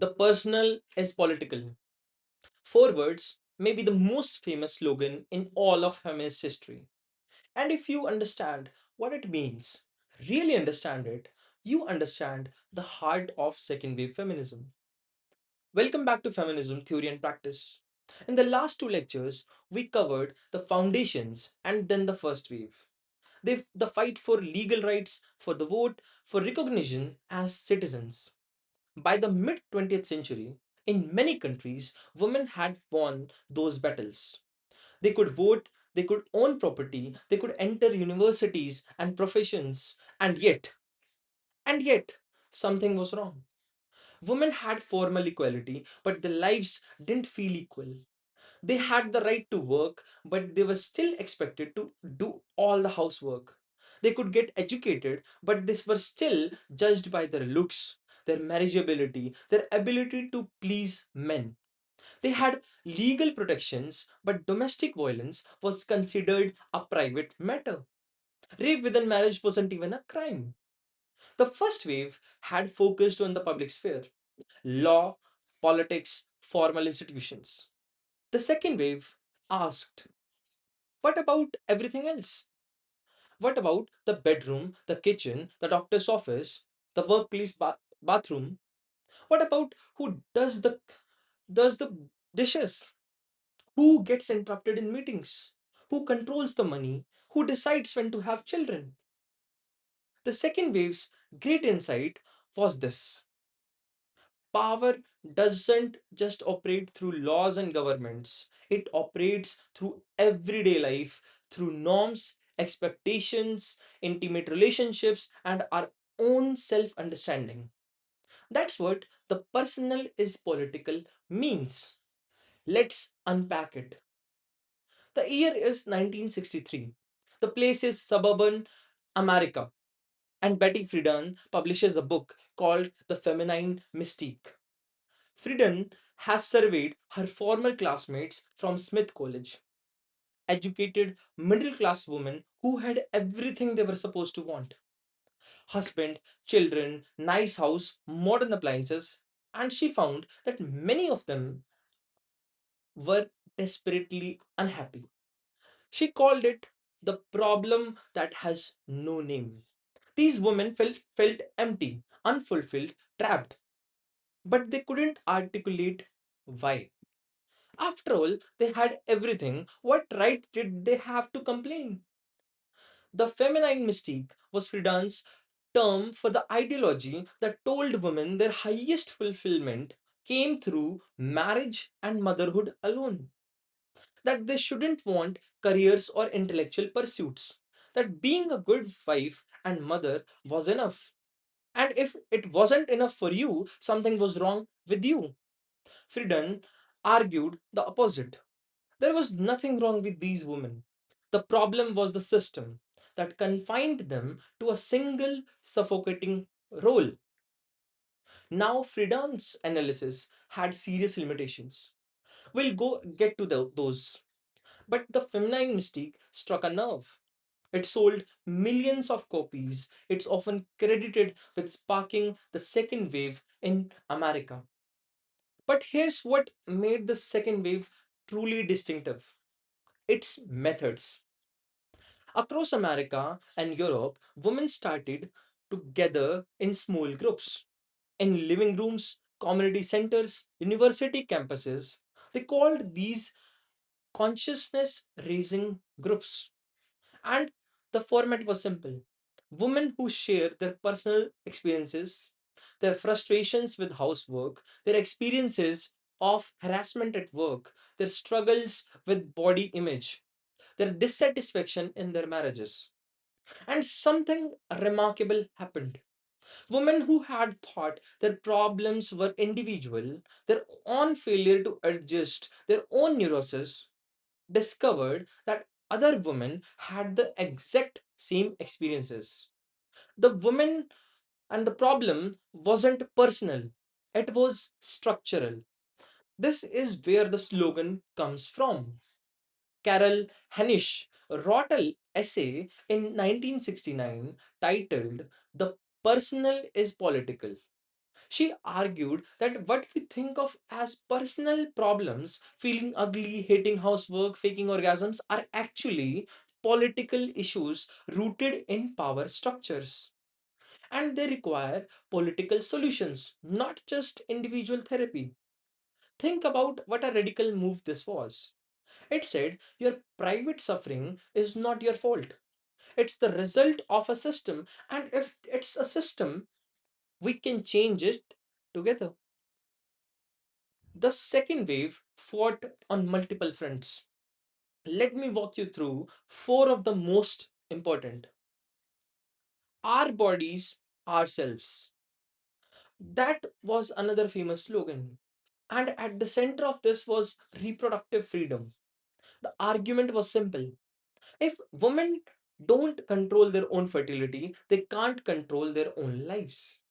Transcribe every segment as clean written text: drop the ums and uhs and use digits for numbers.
The personal is political. Four words may be the most famous slogan in all of feminist history. And if you understand what it means, really understand it, you understand the heart of second wave feminism. Welcome back to Feminism Theory and Practice. In the last two lectures, we covered the foundations and then the first wave. The fight for legal rights, for the vote, for recognition as citizens. By the mid 20th century, in many countries, women had won those battles. They could vote, they could own property, they could enter universities and professions, and yet, something was wrong. Women had formal equality, but their lives didn't feel equal. They had the right to work, but they were still expected to do all the housework. They could get educated, but they were still judged by their looks, their marriageability, their ability to please men. They had legal protections, but domestic violence was considered a private matter. Rape within marriage wasn't even a crime. The first wave had focused on the public sphere, law, politics, formal institutions. The second wave asked, what about everything else? What about the bedroom, the kitchen, the doctor's office, the workplace bathroom? What about who does the dishes? Who gets interrupted in meetings? Who controls the money? Who decides when to have children? The second wave's great insight was this: power doesn't just operate through laws and governments, it operates through everyday life, through norms, expectations, intimate relationships, and our own self understanding. That's what the personal is political means. Let's unpack it. The year is 1963. The place is suburban America, and Betty Friedan publishes a book called The Feminine Mystique. Friedan has surveyed her former classmates from Smith College, educated middle class women who had everything they were supposed to want: husband, children, nice house, modern appliances, and she found that many of them were desperately unhappy. She called it the problem that has no name. These women felt empty, unfulfilled, trapped, but they couldn't articulate why. After all, they had everything. What right did they have to complain? The feminine mystique was Friedan's term for the ideology that told women their highest fulfillment came through marriage and motherhood alone. That they shouldn't want careers or intellectual pursuits. That being a good wife and mother was enough. And if it wasn't enough for you, something was wrong with you. Friedan argued the opposite. There was nothing wrong with these women. The problem was the system that confined them to a single suffocating role. Now, Friedan's analysis had serious limitations. We'll go get to those. But the feminine mystique struck a nerve. It sold millions of copies. It's often credited with sparking the second wave in America. But here's what made the second wave truly distinctive: its methods. Across America and Europe, women started to gather in small groups, in living rooms, community centers, university campuses. They called these consciousness raising groups. And the format was simple: women who share their personal experiences, their frustrations with housework, their experiences of harassment at work, their struggles with body image, their dissatisfaction in their marriages. And something remarkable happened. Women who had thought their problems were individual, their own failure to adjust, their own neurosis, discovered that other women had the exact same experiences. The woman and the problem wasn't personal, it was structural. This is where the slogan comes from. Carol Hanisch wrote an essay in 1969 titled The Personal is Political. She argued that what we think of as personal problems, feeling ugly, hating housework, faking orgasms, are actually political issues rooted in power structures. And they require political solutions, not just individual therapy. Think about what a radical move this was. It said your private suffering is not your fault. It's the result of a system, and if it's a system, we can change it together. The second wave fought on multiple fronts. Let me walk you through four of the most important. Our bodies, ourselves. That was another famous slogan. And at the center of this was reproductive freedom. The argument was simple. If women don't control their own fertility, they can't control their own lives.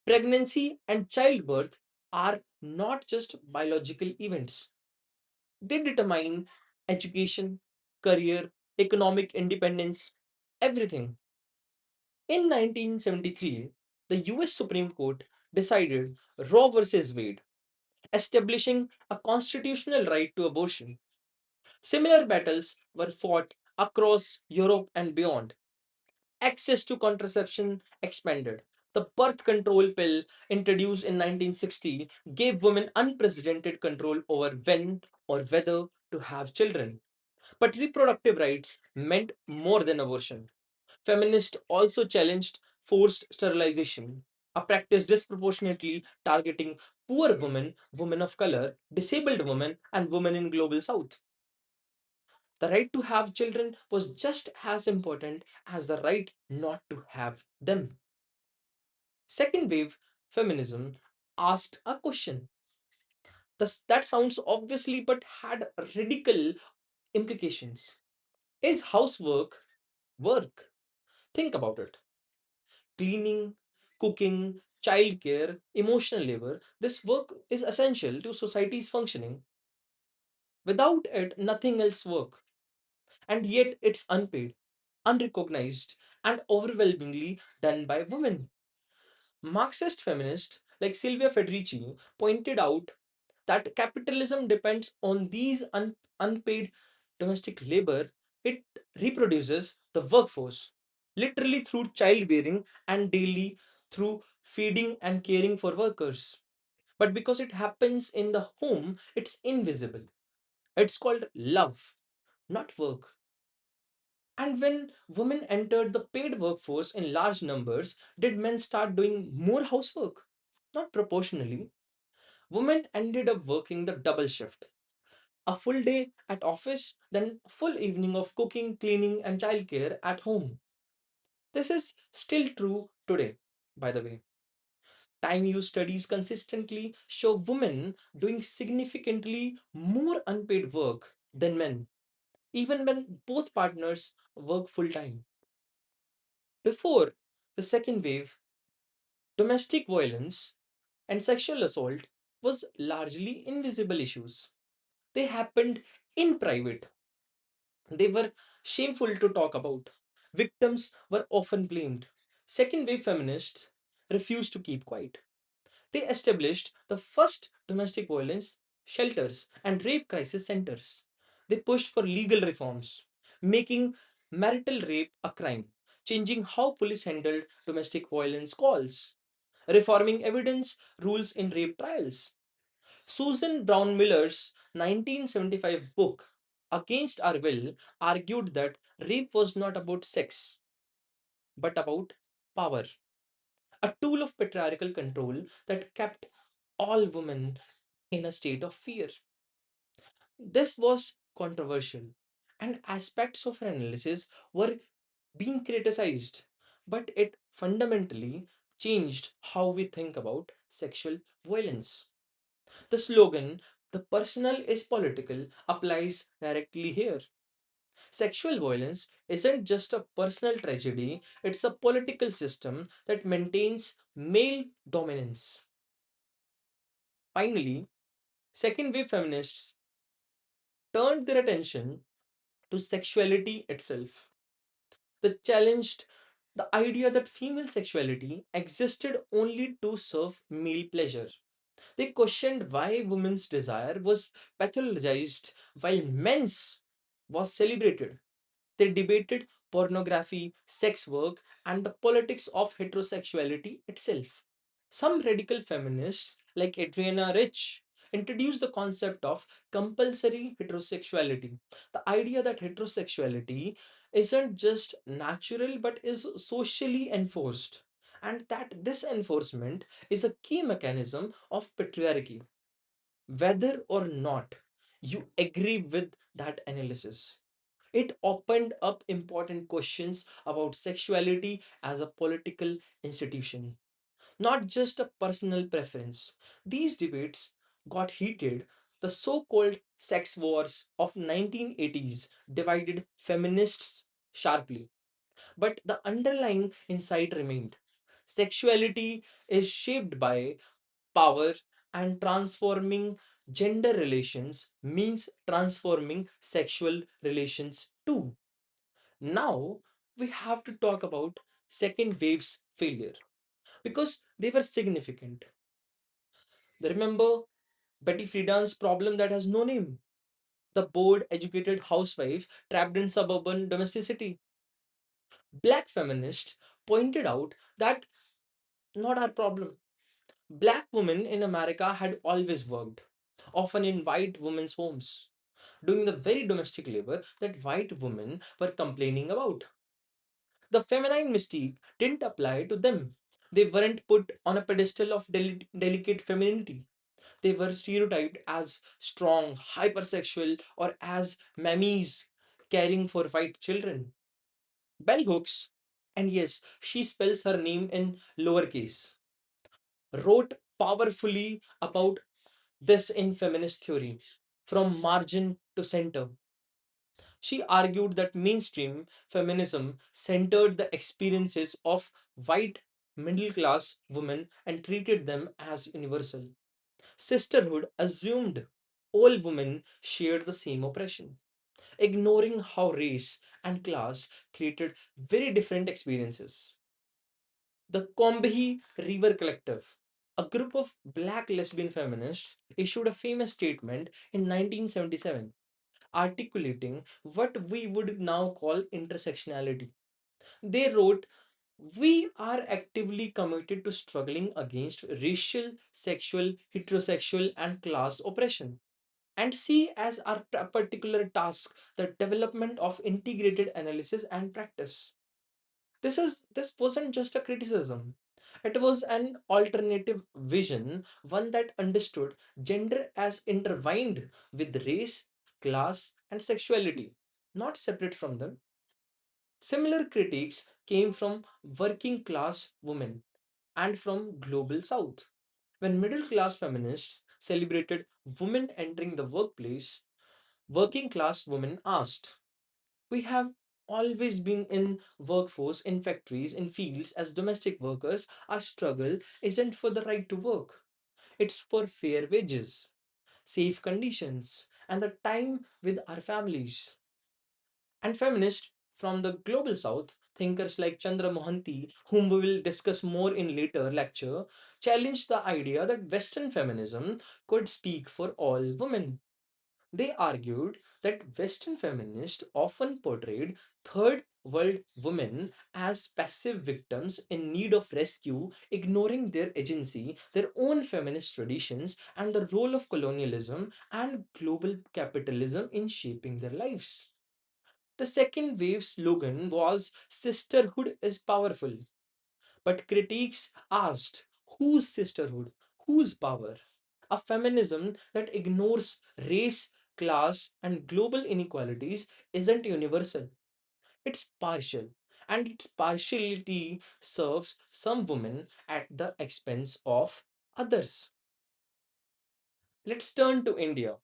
Pregnancy and childbirth are not just biological events, they determine education, career, economic independence, everything. In 1973, the US Supreme Court decided Roe versus Wade, establishing a constitutional right to abortion. Similar battles were fought across Europe and beyond. Access to contraception expanded. The birth control pill, introduced in 1960, gave women unprecedented control over when or whether to have children. But reproductive rights meant more than abortion. Feminists also challenged forced sterilization, a practice disproportionately targeting poor women, women of color, disabled women, and women in global south. The right to have children was just as important as the right not to have them. Second wave feminism asked a question. That sounds obviously but had radical implications. Is housework work? Think about it. Cleaning, cooking, childcare, emotional labor, this work is essential to society's functioning. Without it, nothing else works. And yet it's unpaid, unrecognized, and overwhelmingly done by women. Marxist feminists like Silvia Federici pointed out that capitalism depends on these unpaid domestic labor. It reproduces the workforce, literally through childbearing and daily through feeding and caring for workers. But because it happens in the home, it's invisible. It's called love, not work. And when women entered the paid workforce in large numbers, did men start doing more housework? Not proportionally. Women ended up working the double shift. A full day at office, then a full evening of cooking, cleaning, and childcare at home. This is still true today, by the way. Time use studies consistently show women doing significantly more unpaid work than men, even when both partners work full time. Before the second wave, domestic violence and sexual assault was largely invisible issues. They happened in private. They were shameful to talk about. Victims were often blamed. Second wave feminists refused to keep quiet. They established the first domestic violence shelters and rape crisis centers. They pushed for legal reforms, making marital rape a crime, changing how police handled domestic violence calls, reforming evidence rules in rape trials. Susan Brown Miller's 1975 book, Against Our Will, argued that rape was not about sex, but about power, a tool of patriarchal control that kept all women in a state of fear. This was controversial, and aspects of her analysis were being criticized, but it fundamentally changed how we think about sexual violence. The slogan, the personal is political, applies directly here. Sexual violence isn't just a personal tragedy, it's a political system that maintains male dominance. Finally, second wave feminists turned their attention to sexuality itself. They challenged The idea that female sexuality existed only to serve male pleasure. They questioned why women's desire was pathologized while men's was celebrated. They debated pornography, sex work, and the politics of heterosexuality itself. Some radical feminists, like Adriana Rich, introduced the concept of compulsory heterosexuality. The idea that heterosexuality isn't just natural but is socially enforced, and that this enforcement is a key mechanism of patriarchy. Whether or not you agree with that analysis, it opened up important questions about sexuality as a political institution, not just a personal preference. These debates got heated. The so-called sex wars of 1980s divided feminists sharply, but the underlying insight remained. Sexuality is shaped by power, and transforming gender relations means transforming sexual relations too. Now we have to talk about second wave's failure because they were significant. Remember Betty Friedan's problem that has no name. The bored, educated housewife trapped in suburban domesticity. Black feminists pointed out that not our problem. Black women in America had always worked, often in white women's homes, doing the very domestic labor that white women were complaining about. The feminine mystique didn't apply to them. They weren't put on a pedestal of delicate femininity. They were stereotyped as strong, hypersexual, or as mammies caring for white children. Bell Hooks, and yes, she spells her name in lowercase, wrote powerfully about this in feminist theory, from margin to center. She argued that mainstream feminism centered the experiences of white middle class women and treated them as universal. Sisterhood assumed all women shared the same oppression, ignoring how race and class created very different experiences. The Combahee River Collective, a group of black lesbian feminists, issued a famous statement in 1977 articulating what we would now call intersectionality. They wrote, "We are actively committed to struggling against racial, sexual, heterosexual, and class oppression, and see as our particular task the development of integrated analysis and practice." This wasn't just a criticism. It was an alternative vision, one that understood gender as intertwined with race, class, and sexuality, not separate from them. Similar critiques came from working class women and from global south. When middle class feminists celebrated women entering the workplace, working class women asked, "We have always been in workforce, in factories, in fields as domestic workers. Our struggle isn't for the right to work. It's for fair wages, safe conditions, and the time with our families." And feminists from the global south, thinkers like Chandra Mohanty, whom we will discuss more in later lecture, challenged the idea that Western feminism could speak for all women. They argued that Western feminists often portrayed third world women as passive victims in need of rescue, ignoring their agency, their own feminist traditions, and the role of colonialism and global capitalism in shaping their lives. The second wave slogan was "Sisterhood is powerful." But critiques asked, whose sisterhood? Whose power? A feminism that ignores race, class, and global inequalities isn't universal. It's partial. And its partiality serves some women at the expense of others. Let's turn to India.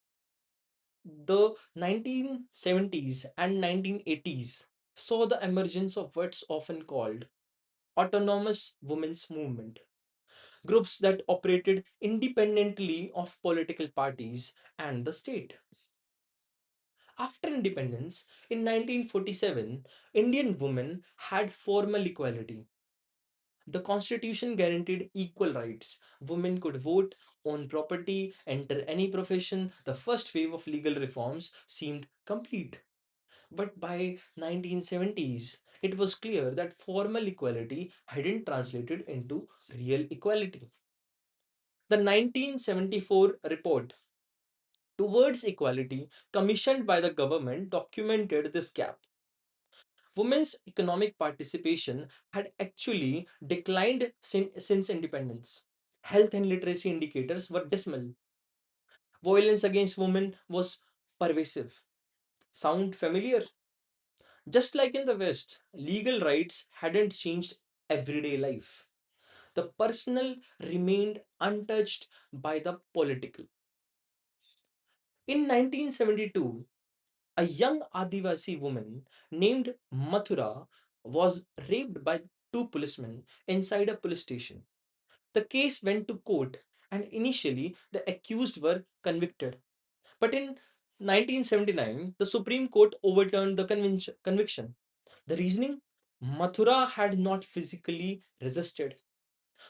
The 1970s and 1980s saw the emergence of what's often called autonomous women's movement, groups that operated independently of political parties and the state. After independence in 1947, Indian women had formal equality. The constitution guaranteed equal rights. Women could vote, own property, enter any profession. The first wave of legal reforms seemed complete. But by 1970s, it was clear that formal equality hadn't translated into real equality. The 1974 report Towards Equality, commissioned by the government, documented this gap. Women's economic participation had actually declined since independence. Health and literacy indicators were dismal. Violence against women was pervasive. Sound familiar? Just like in the West, legal rights hadn't changed everyday life. The personal remained untouched by the political. In 1972, a young Adivasi woman named Mathura was raped by two policemen inside a police station. The case went to court, and initially the accused were convicted. But in 1979, the Supreme Court overturned the conviction. The reasoning? Mathura had not physically resisted.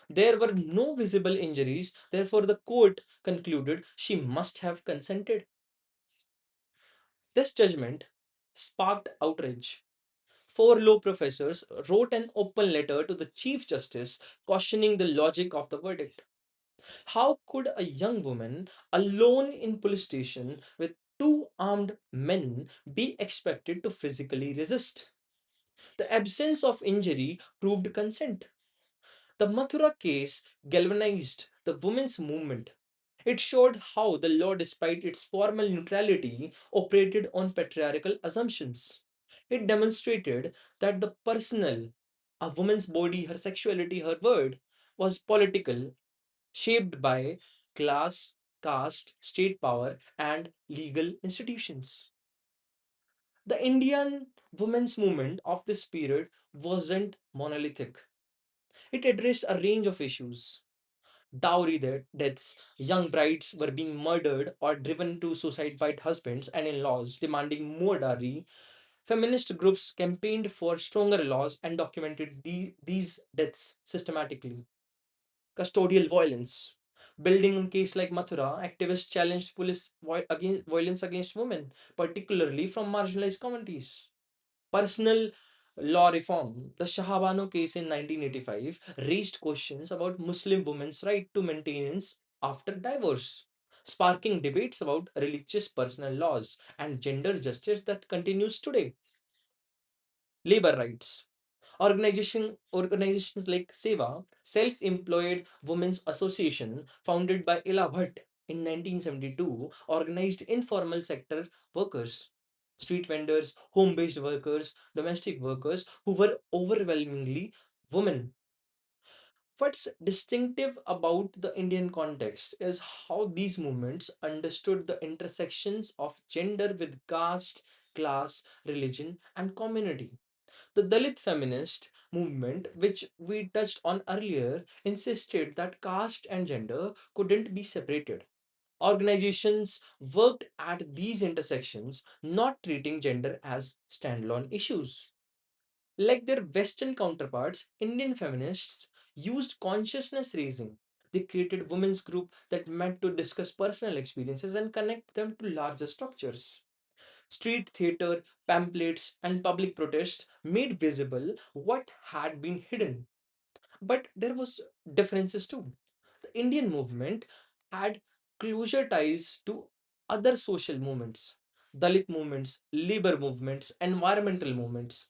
There were no visible injuries, therefore, the court concluded she must have consented. This judgment sparked outrage. Four law professors wrote an open letter to the Chief Justice questioning the logic of the verdict. How could a young woman alone in police station with two armed men be expected to physically resist? The absence of injury proved consent. The Mathura case galvanized the women's movement. It showed how the law, despite its formal neutrality, operated on patriarchal assumptions. It demonstrated that the personal, a woman's body, her sexuality, her word, was political, shaped by class, caste, state power, and legal institutions. The Indian women's movement of this period wasn't monolithic. It addressed a range of issues. Dowry deaths, young brides were being murdered or driven to suicide by husbands and in laws demanding more dowry. Feminist groups campaigned for stronger laws and documented these deaths systematically. Custodial violence. Building on case like Mathura, activists challenged police against violence against women, particularly from marginalized communities. Personal law reform. The Shahabano case in 1985 raised questions about Muslim women's right to maintenance after divorce, sparking debates about religious personal laws and gender justice that continues today. Labor rights. Organizations like SEVA, Self-Employed Women's Association, founded by Ila Bhatt in 1972, organized informal sector workers, street vendors, home-based workers, domestic workers who were overwhelmingly women. What's distinctive about the Indian context is how these movements understood the intersections of gender with caste, class, religion, and community. The Dalit feminist movement, which we touched on earlier, insisted that caste and gender couldn't be separated. Organizations worked at these intersections, not treating gender as standalone issues. Like their Western counterparts, Indian feminists used consciousness raising. They created women's groups that met to discuss personal experiences and connect them to larger structures. Street theater, pamphlets, and public protests made visible what had been hidden. But there was differences too. The Indian movement had closer ties to other social movements, Dalit movements, labor movements, environmental movements.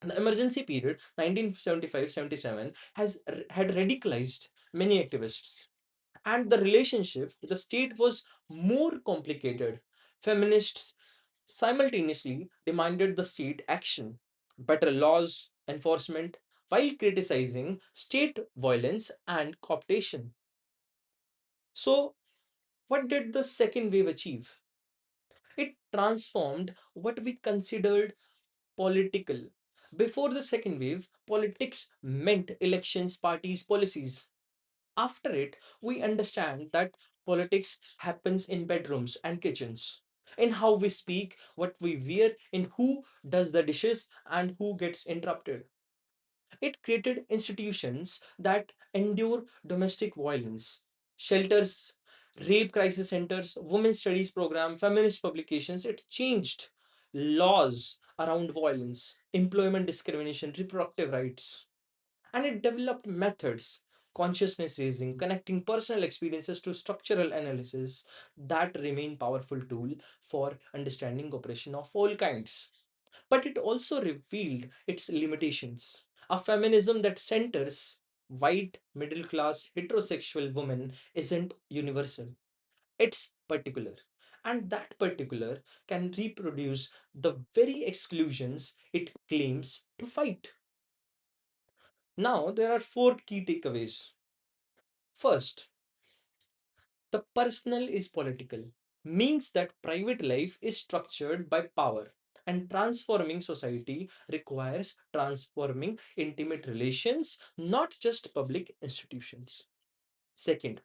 The emergency period, 1975-77, had radicalized many activists, and the relationship with the state was more complicated. Feminists simultaneously demanded the state action, better laws enforcement, while criticizing state violence and cooptation. So, what did the second wave achieve? It transformed what we considered political. Before the second wave, politics meant elections, parties, policies. After it, we understand that politics happens in bedrooms and kitchens. in how we speak, what we wear, in who does the dishes, and who gets interrupted. It created institutions that endure domestic violence, shelters, rape crisis centers, women's studies program, feminist publications. It changed laws around violence, employment discrimination, reproductive rights, and it developed methods, consciousness raising, connecting personal experiences to structural analysis that remain powerful tool for understanding oppression of all kinds. But it also revealed its limitations. A feminism that centers white, middle class, heterosexual women isn't universal, it's particular. And that particular can reproduce the very exclusions it claims to fight. Now, there are four key takeaways. First, the personal is political, means that private life is structured by power, and transforming society requires transforming intimate relations, not just public institutions. Second,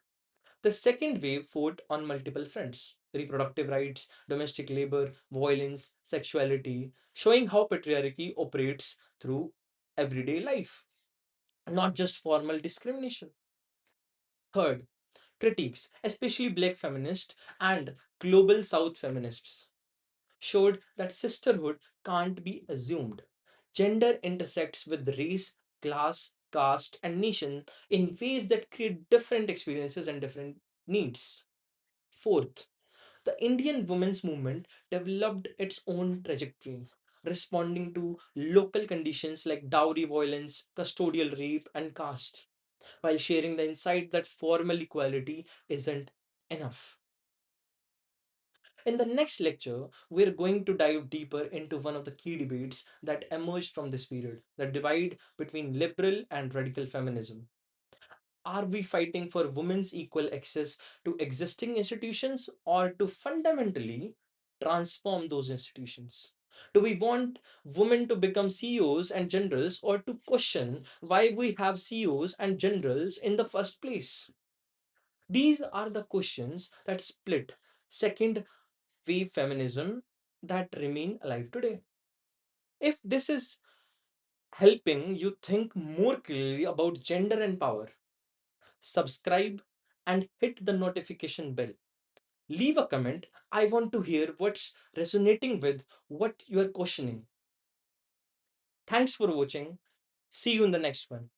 the second wave fought on multiple fronts: reproductive rights, domestic labor, violence, sexuality, showing how patriarchy operates through everyday life, not just formal discrimination. Third, critiques, especially black feminists and global south feminists, showed that sisterhood can't be assumed. Gender intersects with race, class, caste, and nation in ways that create different experiences and different needs. Fourth, the Indian women's movement developed its own trajectory, responding to local conditions like dowry violence, custodial rape, and caste, while sharing the insight that formal equality isn't enough. In the next lecture, we're going to dive deeper into one of the key debates that emerged from this period: the divide between liberal and radical feminism. Are we fighting for women's equal access to existing institutions or to fundamentally transform those institutions? Do we want women to become CEOs and generals, or to question why we have CEOs and generals in the first place? These are the questions that split second wave feminism that remain alive today. If this is helping you think more clearly about gender and power, subscribe and hit the notification bell. Leave a comment. I want to hear what's resonating with what you are questioning. Thanks for watching. See you in the next one.